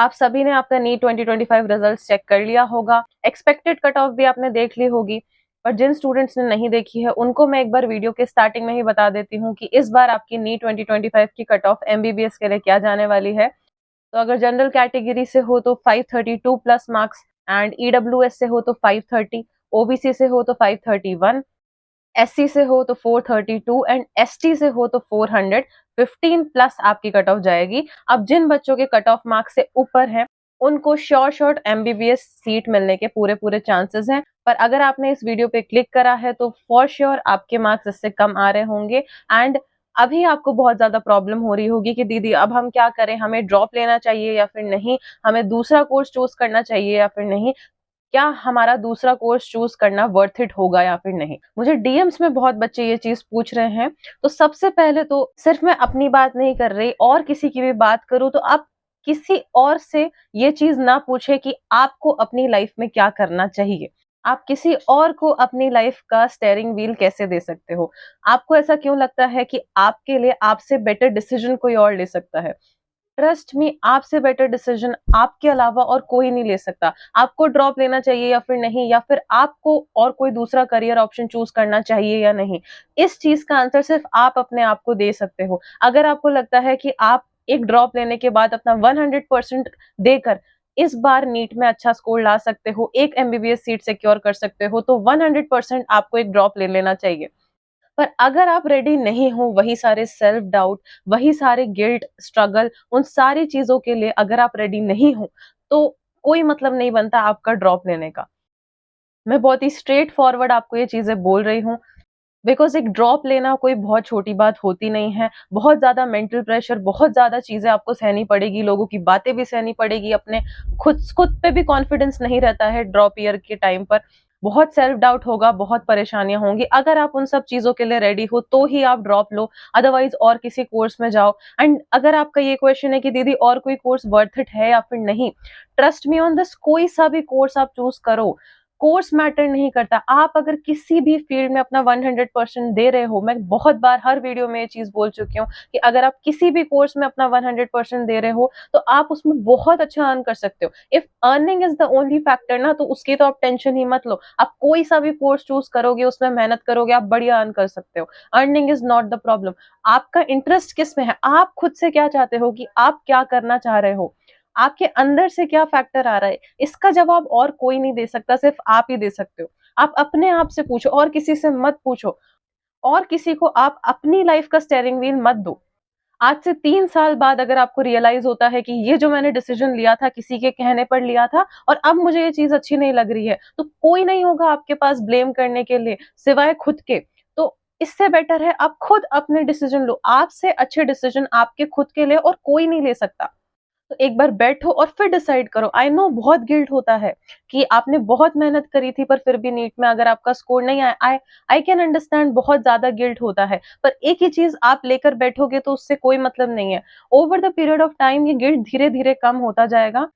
आप सभी ने आपका नीट 2025 रिजल्ट्स चेक कर लिया होगा, एक्सपेक्टेड कट ऑफ भी आपने देख ली होगी, पर जिन स्टूडेंट्स ने नहीं देखी है उनको मैं एक बार वीडियो के स्टार्टिंग में ही बता देती हूँ कि इस बार आपकी नीट 2025 की कट ऑफ एमबीबीएस के लिए क्या जाने वाली है। तो अगर जनरल कैटेगरी से हो तो 532 प्लस मार्क्स, एंड ईडब्ल्यूएस से हो तो 530, ओबीसी से हो तो 531, एससी से हो तो 432 एंड एसटी से हो तो 400, 15 प्लस आपकी कट ऑफ जाएगी। अब जिन बच्चों के कट ऑफ मार्क्स से ऊपर हैं उनको श्योर शॉर्ट एमबीबीएस सीट मिलने के पूरे पूरे चांसेस हैं, पर अगर आपने इस वीडियो पे क्लिक करा है तो फॉर श्योर आपके मार्क्स इससे कम आ रहे होंगे। एंड अभी आपको बहुत ज्यादा प्रॉब्लम हो रही होगी कि दीदी अब हम क्या करें, हमें ड्रॉप लेना चाहिए या फिर नहीं, हमें दूसरा कोर्स चूज करना चाहिए या फिर नहीं, क्या हमारा दूसरा कोर्स चूज करना वर्थ इट होगा या फिर नहीं। मुझे डीएम्स में बहुत बच्चे ये चीज पूछ रहे हैं। तो सबसे पहले तो सिर्फ मैं अपनी बात नहीं कर रही और किसी की भी बात करूं तो आप किसी और से ये चीज ना पूछे कि आपको अपनी लाइफ में क्या करना चाहिए। आप किसी और को अपनी लाइफ का स्टेयरिंग व्हील कैसे दे सकते हो। आपको ऐसा क्यों लगता है कि आपके लिए आपसे बेटर डिसीजन कोई और ले सकता है। ट्रस्ट मी, आपसे बेटर डिसीजन आपके अलावा और कोई नहीं ले सकता। आपको ड्रॉप लेना चाहिए या फिर नहीं, या फिर आपको और कोई दूसरा करियर ऑप्शन चूज करना चाहिए या नहीं, इस चीज का आंसर सिर्फ आप अपने आप को दे सकते हो। अगर आपको लगता है कि आप एक ड्रॉप लेने के बाद अपना 100% देकर इस बार नीट में अच्छा स्कोर ला सकते हो, एक एमबीबीएस सीट सिक्योर कर सकते हो, तो 100% आपको एक ड्रॉप ले लेना चाहिए। पर अगर आप रेडी नहीं हो, वही सारे सेल्फ डाउट, वही सारे गिल्ट, स्ट्रगल, उन सारी चीजों के लिए अगर आप रेडी नहीं हो तो कोई मतलब नहीं बनता आपका ड्रॉप लेने का। मैं बहुत ही स्ट्रेट फॉरवर्ड आपको ये चीजें बोल रही हूँ, बिकॉज एक ड्रॉप लेना कोई बहुत छोटी बात होती नहीं है। बहुत ज्यादा मेंटल प्रेशर, बहुत ज्यादा चीजें आपको सहनी पड़ेगी, लोगों की बातें भी सहनी पड़ेगी, अपने खुद पे भी कॉन्फिडेंस नहीं रहता है ड्रॉप ईयर के टाइम पर। बहुत सेल्फ डाउट होगा, बहुत परेशानियां होंगी। अगर आप उन सब चीजों के लिए रेडी हो तो ही आप ड्रॉप लो, अदरवाइज और किसी कोर्स में जाओ। एंड अगर आपका ये क्वेश्चन है कि दीदी और कोई कोर्स वर्थ इट है या फिर नहीं, ट्रस्ट मी ऑन दिस, कोई सा भी कोर्स आप चूज करो, कोर्स मैटर नहीं करता। आप अगर किसी भी फील्ड में अपना 100% दे रहे हो, मैं बहुत बार हर वीडियो में ये चीज बोल चुकी हूँ कि अगर आप किसी भी कोर्स में अपना 100% दे रहे हो तो आप उसमें बहुत अच्छा अर्न कर सकते हो। If earning is the only factor ना, तो उसकी तो आप टेंशन ही मत लो। आप कोई सा भी कोर्स चूज करोगे, उसमें मेहनत करोगे, आप बढ़िया अर्न कर सकते हो। Earning is not the problem. आपका इंटरेस्ट किस में है, आप खुद से क्या चाहते हो, कि आप क्या करना चाह रहे हो, आपके अंदर से क्या फैक्टर आ रहा है, इसका जवाब और कोई नहीं दे सकता, सिर्फ आप ही दे सकते हो। आप अपने आप से पूछो और किसी से मत पूछो, और किसी को आप अपनी लाइफ का स्टेयरिंग व्हील मत दो। आज से 3 साल बाद अगर आपको रियलाइज होता है कि ये जो मैंने डिसीजन लिया था किसी के कहने पर लिया था और अब मुझे ये चीज अच्छी नहीं लग रही है, तो कोई नहीं होगा आपके पास ब्लेम करने के लिए सिवाय खुद के। तो इससे बेटर है आप खुद अपने डिसीजन लो। आपसे अच्छे डिसीजन आपके खुद के लिए और कोई नहीं ले सकता। तो एक बार बैठो और फिर डिसाइड करो। आई नो बहुत गिल्ट होता है कि आपने बहुत मेहनत करी थी पर फिर भी नीट में अगर आपका स्कोर नहीं आया, आई आई कैन अंडरस्टैंड, बहुत ज्यादा गिल्ट होता है। पर एक ही चीज आप लेकर बैठोगे तो उससे कोई मतलब नहीं है। Over the period of time ये गिल्ट धीरे धीरे कम होता जाएगा।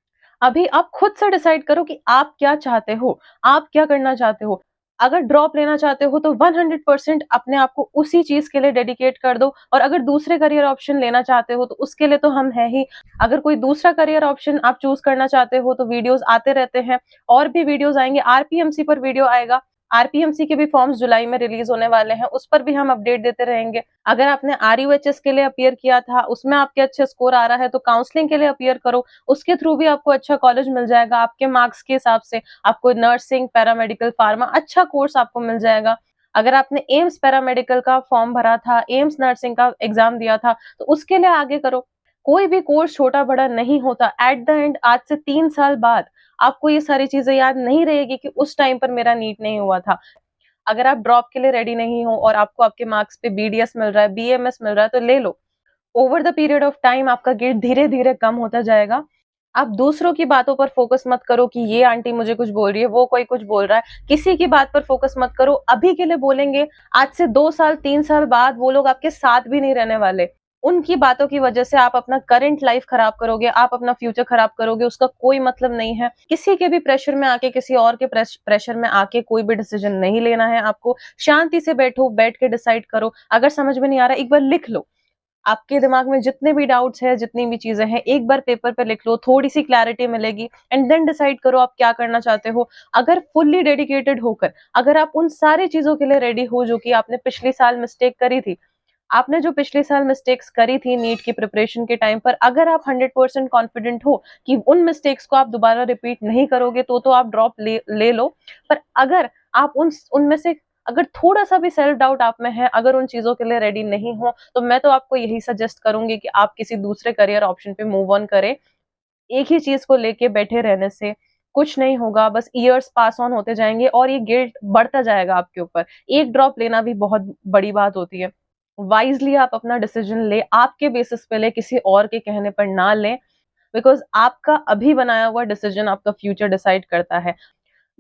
अभी आप खुद से डिसाइड करो कि आप क्या चाहते हो, आप क्या करना चाहते हो। अगर ड्रॉप लेना चाहते हो तो 100% अपने आप को उसी चीज के लिए डेडिकेट कर दो, और अगर दूसरे करियर ऑप्शन लेना चाहते हो तो उसके लिए तो हम है ही। अगर कोई दूसरा करियर ऑप्शन आप चूज करना चाहते हो तो वीडियोस आते रहते हैं, और भी वीडियोस आएंगे। आरपीएमसी पर वीडियो आएगा, आरपीएमसी के भी फॉर्म्स जुलाई में रिलीज होने वाले हैं, उस पर भी हम अपडेट देते रहेंगे। अगर आपने आरयूएचएस के लिए अपीयर किया था, उसमें आपके अच्छे स्कोर आ रहा है, तो काउंसलिंग के लिए अपीयर करो, उसके थ्रू भी आपको अच्छा कॉलेज मिल जाएगा। आपके मार्क्स के हिसाब से आपको नर्सिंग, पैरामेडिकल, फार्मा अच्छा कोर्स आपको मिल जाएगा। अगर आपने एम्स पैरामेडिकल का फॉर्म भरा था, एम्स नर्सिंग का एग्जाम दिया था, तो उसके लिए आगे करो। कोई भी कोर्स छोटा बड़ा नहीं होता। एट द एंड आज से 3 साल बाद आपको ये सारी चीजें याद नहीं रहेगी कि उस टाइम पर मेरा नीट नहीं हुआ था। अगर आप ड्रॉप के लिए रेडी नहीं हो और आपको आपके मार्क्स पे बीडीएस मिल रहा है, बीएमएस मिल रहा है, तो ले लो। Over the period of time आपका गिल्ट धीरे धीरे कम होता जाएगा। आप दूसरों की बातों पर फोकस मत करो कि ये आंटी मुझे कुछ बोल रही है, वो कोई कुछ बोल रहा है, किसी की बात पर फोकस मत करो। अभी के लिए बोलेंगे, आज से 2 साल 3 साल बाद वो लोग आपके साथ भी नहीं रहने वाले। उनकी बातों की वजह से आप अपना करंट लाइफ खराब करोगे, आप अपना फ्यूचर खराब करोगे, उसका कोई मतलब नहीं है। किसी के भी प्रेशर में आके, किसी और के प्रेशर में आके कोई भी डिसीजन नहीं लेना है आपको। शांति से बैठो, बैठ के डिसाइड करो। अगर समझ में नहीं आ रहा, एक बार लिख लो। आपके दिमाग में जितने भी डाउट्स हैं, जितनी भी चीजें हैं, एक बार पेपर पे लिख लो, थोड़ी सी क्लैरिटी मिलेगी एंड देन डिसाइड करो आप क्या करना चाहते हो। अगर फुल्ली डेडिकेटेड होकर, अगर आप उन सारी चीजों के लिए रेडी हो जो कि आपने पिछले साल मिस्टेक करी थी, आपने जो पिछले साल मिस्टेक्स करी थी नीट की प्रिपरेशन के टाइम पर, अगर आप 100% कॉन्फिडेंट हो कि उन मिस्टेक्स को आप दोबारा रिपीट नहीं करोगे तो आप ड्रॉप ले लो। पर अगर आप उनमें से अगर थोड़ा सा भी सेल्फ डाउट आप में है, अगर उन चीजों के लिए रेडी नहीं हो, तो मैं तो आपको यही सजेस्ट करूंगी कि आप किसी दूसरे करियर ऑप्शन पे मूव ऑन करें। एक ही चीज को लेके बैठे रहने से कुछ नहीं होगा, बस ईयर्स पास ऑन होते जाएंगे और ये गिल्ट बढ़ता जाएगा आपके ऊपर। एक ड्रॉप लेना भी बहुत बड़ी बात होती है। वाइजली आप अपना डिसीजन ले, आपके बेसिस पे ले, किसी और के कहने पर ना लें, बिकॉज आपका अभी बनाया हुआ डिसीजन आपका फ्यूचर डिसाइड करता है।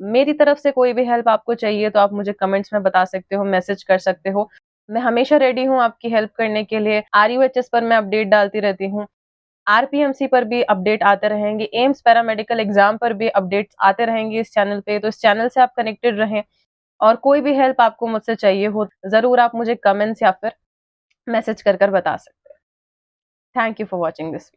मेरी तरफ से कोई भी हेल्प आपको चाहिए तो आप मुझे कमेंट्स में बता सकते हो, मैसेज कर सकते हो। मैं हमेशा रेडी हूँ आपकी हेल्प करने के लिए। RUHS पर मैं अपडेट डालती रहती हूँ, RPMC पर भी अपडेट आते रहेंगे, एम्स पैरामेडिकल एग्जाम पर भी अपडेट्स आते रहेंगे इस चैनल पे, तो इस चैनल से आप कनेक्टेड रहें। और कोई भी हेल्प आपको मुझसे चाहिए हो, जरूर आप मुझे कमेंट्स या फिर मैसेज कर बता सकते हैं। Thank you for watching this.